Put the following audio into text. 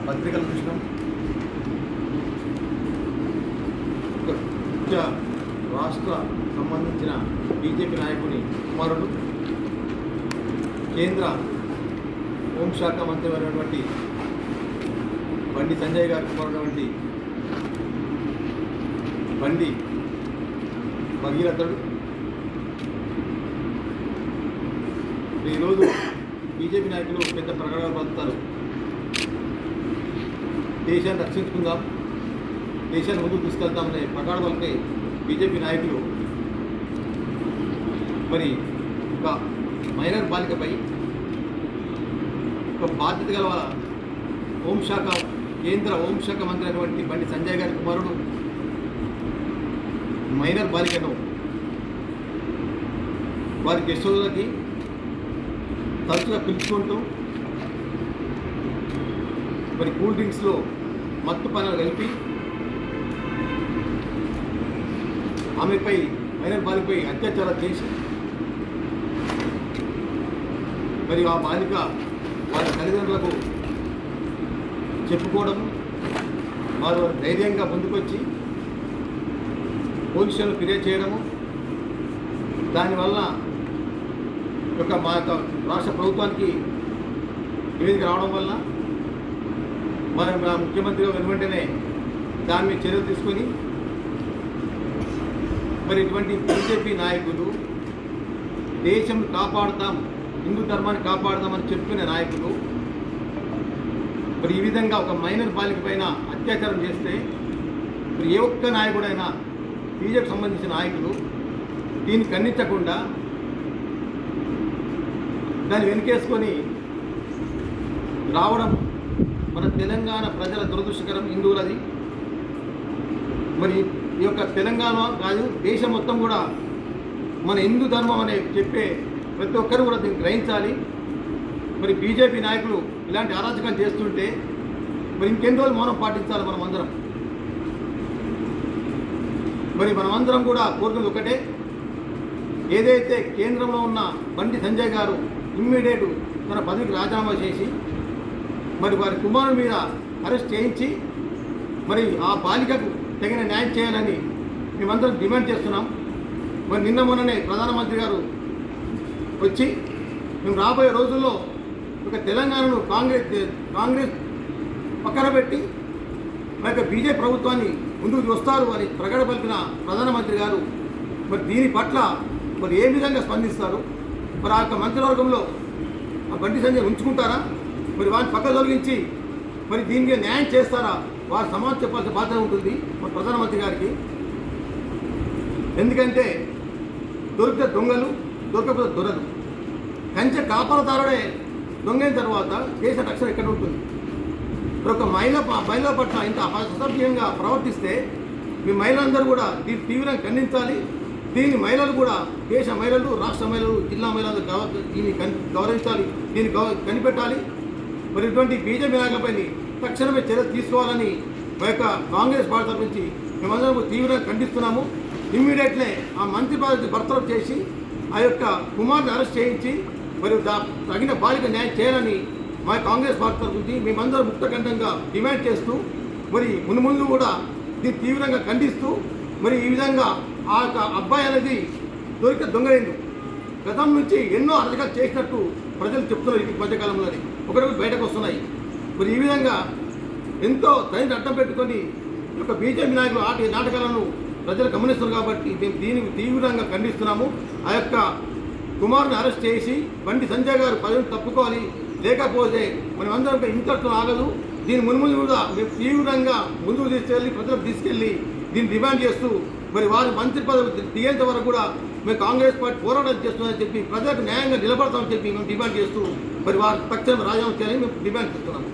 పత్రికలు చూసినాం. రాష్ట్ర సంబంధించిన బీజేపీ నాయకుని కుమారుడు కేంద్ర హోంశాఖ మంత్రి అయినటువంటి బండి సంజయ్ గారి కుమారుడు బండి భగీరథుడు ఈరోజు బీజేపీ నాయకులు పెద్ద ప్రకటన పలుకుతారు. దేశాన్ని రక్షించుకుందాం, దేశాన్ని ముందుకు తీసుకెళ్తామనే ప్రకటన పలికే బీజేపీ నాయకులు మరి ఒక మైనర్ బాలికపై ఒక బాధ్యత గల హోంశాఖ కేంద్ర హోంశాఖ మంత్రి అయినటువంటి బండి సంజయ్ గారి కుమారుడు మైనర్ బాలికను వారి గెస్టులకి తరచుగా పిలుచుకుంటూ మరి కూల్ డ్రింక్స్లో మత్తు పానీయాలు కలిపి ఆమెపై మైనర్ బాలికపై అత్యాచారం చేసి మరి ఆ బాలిక వారి తల్లిదండ్రులకు చెప్పుకోవడం, వారు ధైర్యంగా ముందుకొచ్చి పోలీసులను ఫిర్యాదు చేయడము, దానివల్ల మా రాష్ట్ర ప్రభుత్వానికి నివేదిక రావడం వల్ల మరి మా ముఖ్యమంత్రి వెనువెంటనే దాని మీద చర్యలు తీసుకొని మరి ఇటువంటి బీజేపీ నాయకులు దేశం కాపాడుతాం, హిందూ ధర్మాన్ని కాపాడుతామని చెప్పుకునే నాయకులు మరి ఈ విధంగా ఒక మైనర్ బాలిక పైన అత్యాచారం చేస్తే మరి ఏ ఒక్క నాయకుడైనా బీజేపీకి సంబంధించిన నాయకులు దీన్ని ఖండించకుండా దాన్ని వెనుకేసుకొని రావడం మన తెలంగాణ ప్రజల దురదృష్టకరం. హిందువులది మరి ఈ యొక్క తెలంగాణ కాదు దేశం మొత్తం కూడా మన హిందూ ధర్మం అనే చెప్పే ప్రతి ఒక్కరు కూడా దీన్ని గ్రహించాలి. మరి బీజేపీ నాయకులు ఇలాంటి అరాచకాలు చేస్తుంటే మరి ఇంకెన్ని రోజులు మౌనం పాటించాలి మనమందరం. మరి మనమందరం కూడా కోరుకునేది ఒకటే, ఏదైతే కేంద్రంలో ఉన్న బండి సంజయ్ గారు ఇమ్మీడియట్ తన పదవికి రాజీనామా చేసి మరి వారి కుమారుడి మీద అరెస్ట్ చేయించి మరి ఆ బాలికకు తగిన న్యాయం చేయాలని మేమందరం డిమాండ్ చేస్తున్నాం. మరి నిన్న మొన్ననే ప్రధానమంత్రి గారు వచ్చి మేము రాబోయే రోజుల్లో ఒక తెలంగాణను కాంగ్రెస్ పక్కన పెట్టి మరి బీజేపీ ప్రభుత్వాన్ని ముందుకు వస్తారు అని ప్రకటన పలికిన ప్రధానమంత్రి గారు మరి దీని పట్ల మరి ఏ విధంగా స్పందిస్తారు? మరి ఆ యొక్క మంత్రివర్గంలో ఆ బండి సంజయ్ ఉంచుకుంటారా? మరి వారిని పక్క తొలగించి మరి దీనికి న్యాయం చేస్తారా? వారు సమాధానం చెప్పాల్సిన బాధ్యత ఉంటుంది మన ప్రధానమంత్రి గారికి. ఎందుకంటే దొరికితే దొంగలు, దొరకకపోతే దొరలు. కంచె కాపాడతారుడే దొంగైన తర్వాత దేశ రక్షణ ఎక్కడ ఉంటుంది? మరి ఒక మహిళ పట్ల ఇంత అసభ్యంగా ప్రవర్తిస్తే మీ మహిళలందరూ కూడా దీన్ని తీవ్రంగా ఖండించాలి. దీన్ని మహిళలు కూడా, దేశ మహిళలు, రాష్ట్ర మహిళలు, జిల్లా మహిళలు దీన్ని గౌరవించాలి, దీన్ని కనిపెట్టాలి. మరి ఇటువంటి బీజేపీ నాయకులపై తక్షణమే చర్యలు తీసుకోవాలని మా యొక్క కాంగ్రెస్ పార్టీ తరఫు నుంచి మేమందరం తీవ్రంగా ఖండిస్తున్నాము. ఇమ్మీడియట్లీ ఆ మంత్రి పదవి బర్తరఫ్ చేసి ఆ యొక్క కుమార్ని అరెస్ట్ చేయించి మరి తగిన బాలిక న్యాయం చేయాలని మా కాంగ్రెస్ పార్టీ తరఫు నుంచి మేమందరం ముక్తకంఠంగా డిమాండ్ చేస్తూ మరి ముందు కూడా దీన్ని తీవ్రంగా ఖండిస్తూ మరి ఈ విధంగా ఆ యొక్క అబ్బాయి అనేది దొరికితే దొంగలేదు. గతం నుంచి ఎన్నో అరాచకాలు చేసినట్టు ప్రజలు చెప్తున్నారు. ఈ మధ్యకాలంలోనే ఒకటి బయటకు వస్తున్నాయి. మరి ఈ విధంగా ఎంతో తగిన అడ్డం పెట్టుకొని ఈ యొక్క బీజేపీ నాయకులు నాటకాలను ప్రజలు గమనిస్తున్నారు. కాబట్టి మేము దీనికి తీవ్రంగా ఖండిస్తున్నాము. ఆ యొక్క కుమార్ని అరెస్ట్ చేసి బండి సంజయ్ గారు పదవిని తప్పుకోవాలి, లేకపోతే మనం అందరం ఇంతటితో ఆగదు. దీని ముందు కూడా మేము తీవ్రంగా ముందుకు ప్రజలకు తీసుకెళ్ళి దీన్ని డిమాండ్ చేస్తూ మరి వారి మంత్రి పదవి దిగేంత వరకు కూడా మేము కాంగ్రెస్ పార్టీ పోరాటం చేస్తున్నామని చెప్పి ప్రజలకు న్యాయంగా నిలబడతామని చెప్పి మేము డిమాండ్ చేస్తూ మరి వారి తక్షణం రాజీనామా చేయాలని మేము డిమాండ్ చేస్తున్నాము.